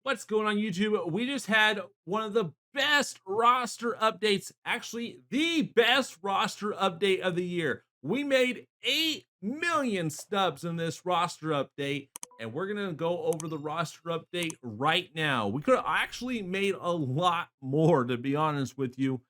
What's going on YouTube? We just had one of the best roster updates, actually the best roster update of the year. We made 8 million stubs in this roster update, and we're going to go over the roster update right now. We could have actually made a lot more, to be honest with you.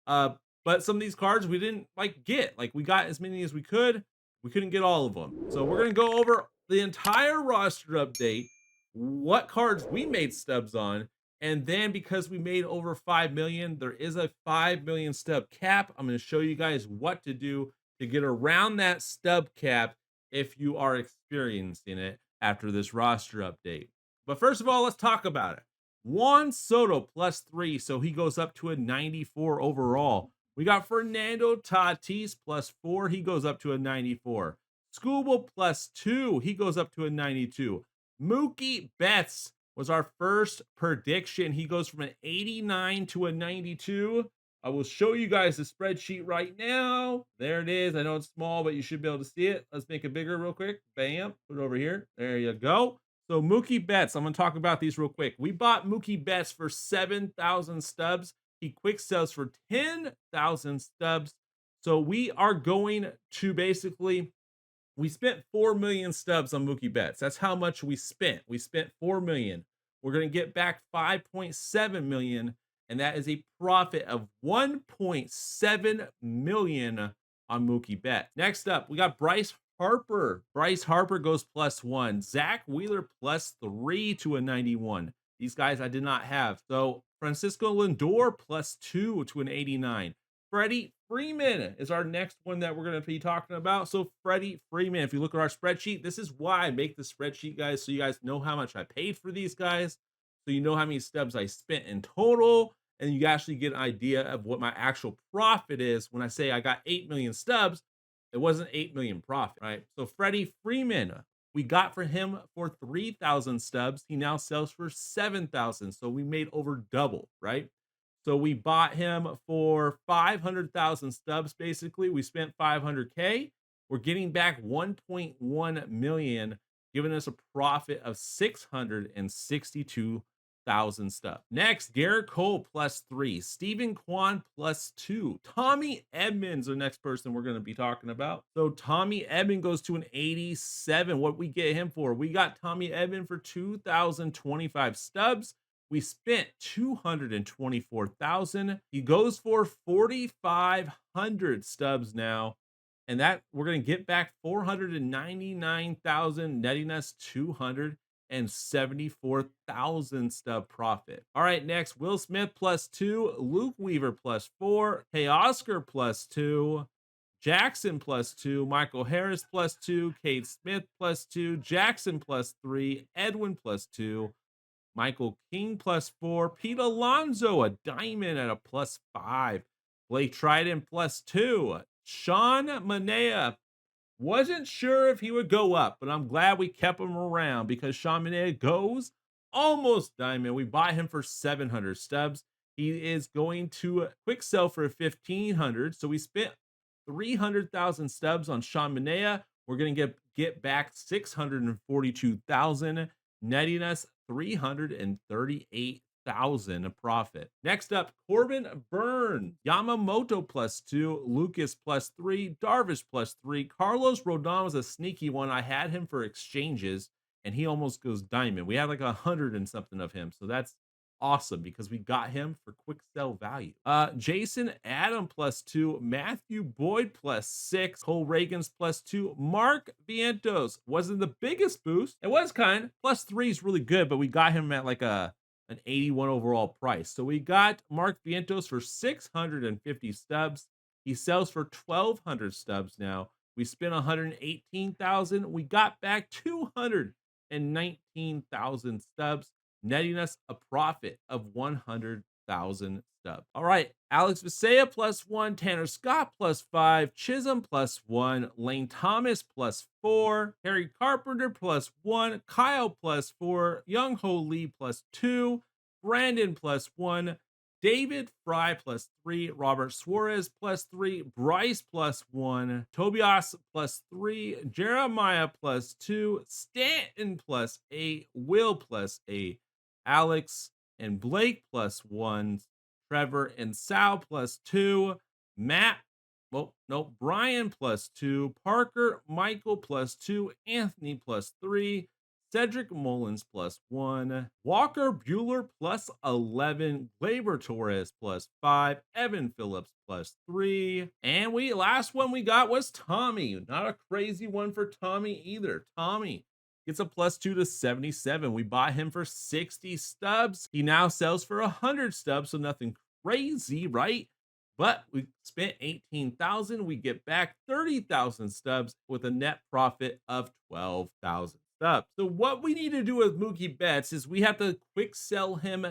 Uh, but some of these cards we didn't get. Like, we got as many as we could. We couldn't get all of them. So we're gonna go over the entire roster update, what cards we made stubs on, and then because we made over 5 million, there is a 5 million stub cap. I'm gonna show you guys what to do to get around that stub cap if you are experiencing it after this roster update. But first of all, let's talk about it. Juan Soto +3, so he goes up to a 94 overall. We got Fernando Tatis +4, he goes up to a 94. Scooble +2, he goes up to a 92. Mookie Betts was our first prediction. He goes from an 89 to a 92. I will show you guys the spreadsheet right now. There it is. I know it's small, but you should be able to see it. Let's make it bigger real quick. Bam. Put it over here. There you go. So Mookie Betts, I'm going to talk about these real quick. We bought Mookie Betts for 7,000 stubs. He quick sells for 10,000 stubs. So we are going to basically, we spent 4 million stubs on Mookie Betts. That's how much we spent. We spent 4 million. We're going to get back 5.7 million, and that is a profit of 1.7 million on Mookie Betts. Next up, we got Bryce Harper. Bryce Harper goes +1. Zach Wheeler +3 to a 91. These guys I did not have. So Francisco Lindor +2 to an 89. Freddie Freeman is our next one that we're going to be talking about. So Freddie Freeman, if you look at our spreadsheet, this is why I make the spreadsheet, guys, so you guys know how much I paid for these guys, so you know how many stubs I spent in total, and you actually get an idea of what my actual profit is. When I say I got 8 million stubs, it wasn't 8 million profit, right? So Freddie Freeman, we got for him for 3,000 stubs. He now sells for 7,000. So we made over double, right? So we bought him for 500,000 stubs. Basically, we spent 500K. We're getting back 1.1 million, giving us a profit of 662,000 stubs. Next, Garrett Cole +3, Stephen Kwan +2, Tommy Edmonds, the next person we're going to be talking about. So Tommy Edmonds goes to an 87. What we get him for? We got Tommy Edmonds for 2,025 stubs. We spent 224,000. He goes for 4,500 stubs now. And that we're going to get back 499,000, netting us 274,000 stub profit. All right, next, Will Smith +2, Luke Weaver +4, Teoscar +2, Jackson +2, Michael Harris +2, Kate Smith +2, Jackson +3, Edwin +2, Michael King +4, Pete Alonso, a diamond at a +5, Blake Triton +2, Sean Manea. Wasn't sure if he would go up, but I'm glad we kept him around because Sean Manea goes almost diamond. We bought him for 700 stubs. He is going to quick sell for 1,500. So we spent 300,000 stubs on Sean Manea. We're going to get back 642,000, netting us 338,000 profit. Next up, Corbin Burns, Yamamoto +2, Lucas +3, Darvish +3. Carlos Rodon was a sneaky one. I had him for exchanges, and he almost goes diamond. We had like 100 and something of him, so that's awesome because we got him for quick sell value. Jason Adam +2, Matthew Boyd +6, Cole Reagans +2, Mark Vientos wasn't the biggest boost. It was kind. +3 is really good, but we got him at like an 81 overall price. So we got Mark Vientos for 650 stubs. He sells for 1,200 stubs now. We spent 118,000. We got back 219,000 stubs, netting us a profit of 100,000 stubs. All right, Alex Visea +1, Tanner Scott +5, Chisholm +1, Lane Thomas +4, Harry Carpenter +1, Kyle +4, Young Ho Lee +2, Brandon +1, David Fry +3, Robert Suarez +3, Bryce +1, Tobias +3, Jeremiah +2, Stanton +8, Will +8, Alex and Blake +1, Trevor and Sal +2, Matt, well, no, Brian +2, Parker, Michael +2, Anthony +3, Cedric Mullins +1, Walker Bueller +11, Glaber Torres +5, Evan Phillips +3, and last one we got was Tommy. Not a crazy one for Tommy either. Tommy gets a +2 to 77. We bought him for 60 stubs. He now sells for 100 stubs, so nothing crazy, right? But we spent 18,000. We get back 30,000 stubs with a net profit of 12,000 stubs. So what we need to do with Mookie Betts is we have to quick sell him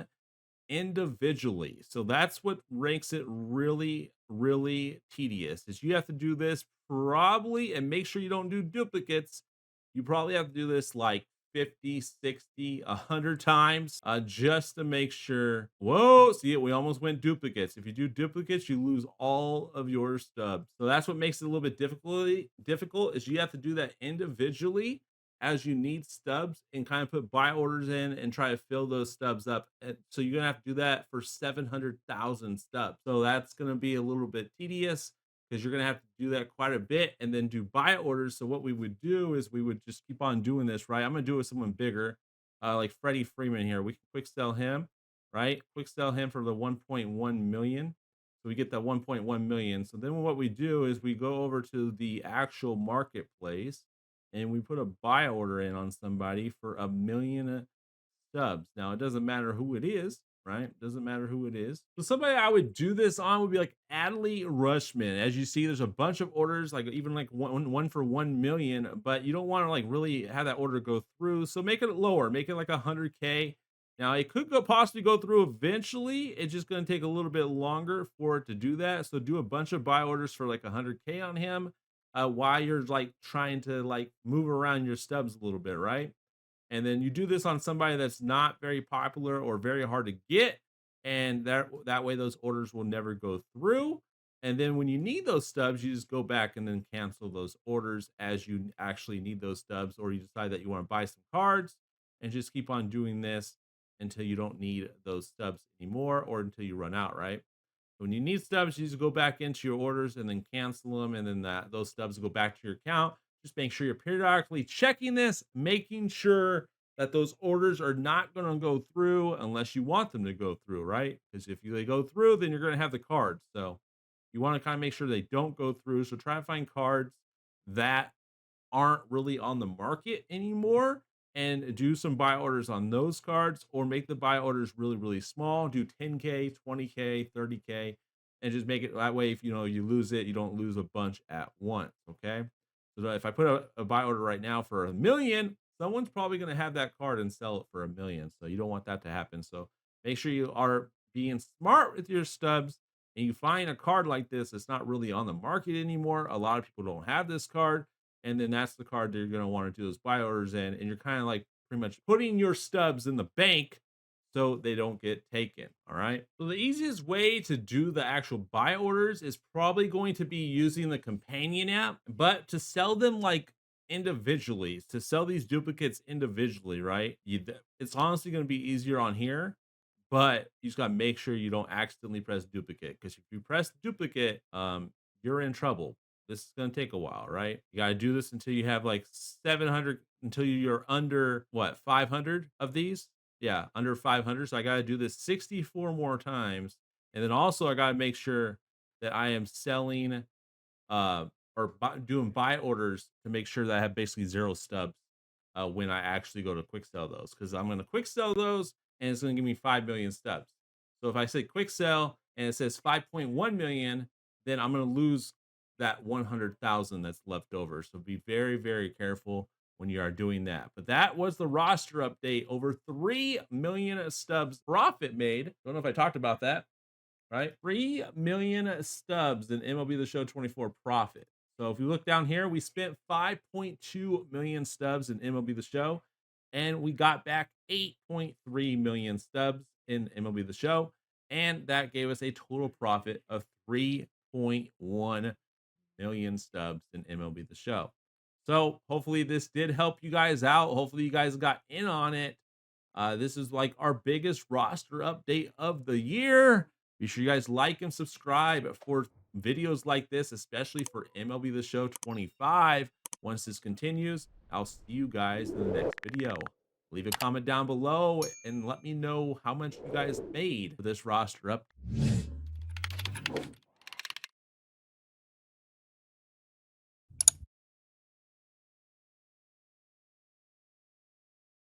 individually. So that's what makes it really, really tedious is you have to do this probably and make sure you don't do duplicates. You probably have to do this like 50, 60, 100 times just to make sure. Whoa, see it? We almost went duplicates. If you do duplicates, you lose all of your stubs. So that's what makes it a little bit difficult is you have to do that individually as you need stubs and kind of put buy orders in and try to fill those stubs up. And so you're going to have to do that for 700,000 stubs. So that's going to be a little bit tedious because you're going to have to do that quite a bit and then do buy orders. So what we would do is we would just keep on doing this, right? I'm going to do it with someone bigger, like Freddie Freeman here. We can quick sell him, right? Quick sell him for the 1.1 million. So we get that 1.1 million. So then what we do is we go over to the actual marketplace and we put a buy order in on somebody for 1 million stubs. Now it doesn't matter who it is, right? Doesn't matter who it is. So somebody I would do this on would be like Adley Rushman. As you see, there's a bunch of orders, like even like one for 1 million, but you don't want to like really have that order go through. So make it lower, make it like 100K. Now it could possibly go through eventually. It's just going to take a little bit longer for it to do that. So do a bunch of buy orders for like 100K on him while you're like trying to like move around your stubs a little bit, right? And then you do this on somebody that's not very popular or very hard to get, and that way those orders will never go through. And then when you need those stubs, you just go back and then cancel those orders as you actually need those stubs, or you decide that you want to buy some cards and just keep on doing this until you don't need those stubs anymore or until you run out, right? When you need stubs, you just go back into your orders and then cancel them, and then those stubs go back to your account. Just make sure you're periodically checking this, making sure that those orders are not going to go through unless you want them to go through, right? Because if they go through, then you're going to have the cards. So you want to kind of make sure they don't go through. So try to find cards that aren't really on the market anymore and do some buy orders on those cards or make the buy orders really, really small. Do 10K, 20K, 30K, and just make it that way. If you lose it, you don't lose a bunch at once. Okay. So if I put a buy order right now for 1 million, someone's probably going to have that card and sell it for 1 million. So you don't want that to happen. So make sure you are being smart with your stubs and you find a card like this that's not really on the market anymore. A lot of people don't have this card, and then that's the card that you're going to want to do those buy orders in, and you're kind of like pretty much putting your stubs in the bank so they don't get taken. All right. So the easiest way to do the actual buy orders is probably going to be using the companion app, but to sell them like individually, to sell these duplicates individually, right? It's honestly going to be easier on here, but you just got to make sure you don't accidentally press duplicate, because if you press duplicate, you're in trouble. This is going to take a while, right? You got to do this until you have like 700, until you're under what, 500 of these. Yeah, under 500. So I got to do this 64 more times. And then also I got to make sure that I am selling doing buy orders to make sure that I have basically 0 stubs when I actually go to quick sell those, because I'm going to quick sell those and it's going to give me 5 million stubs. So if I say quick sell and it says 5.1 million, then I'm going to lose that 100,000 that's left over. So be very, very careful when you are doing that. But that was the roster update. Over 3 million stubs profit made. Don't know if I talked about that, right? 3 million stubs in MLB The Show 24 profit. So if you look down here, we spent 5.2 million stubs in MLB The Show, and we got back 8.3 million stubs in MLB The Show, and that gave us a total profit of 3.1 million stubs in MLB The Show. So hopefully this did help you guys out. Hopefully you guys got in on it. This is like our biggest roster update of the year. Be sure you guys like and subscribe for videos like this, especially for MLB The Show 25. Once this continues, I'll see you guys in the next video. Leave a comment down below and let me know how much you guys made for this roster up.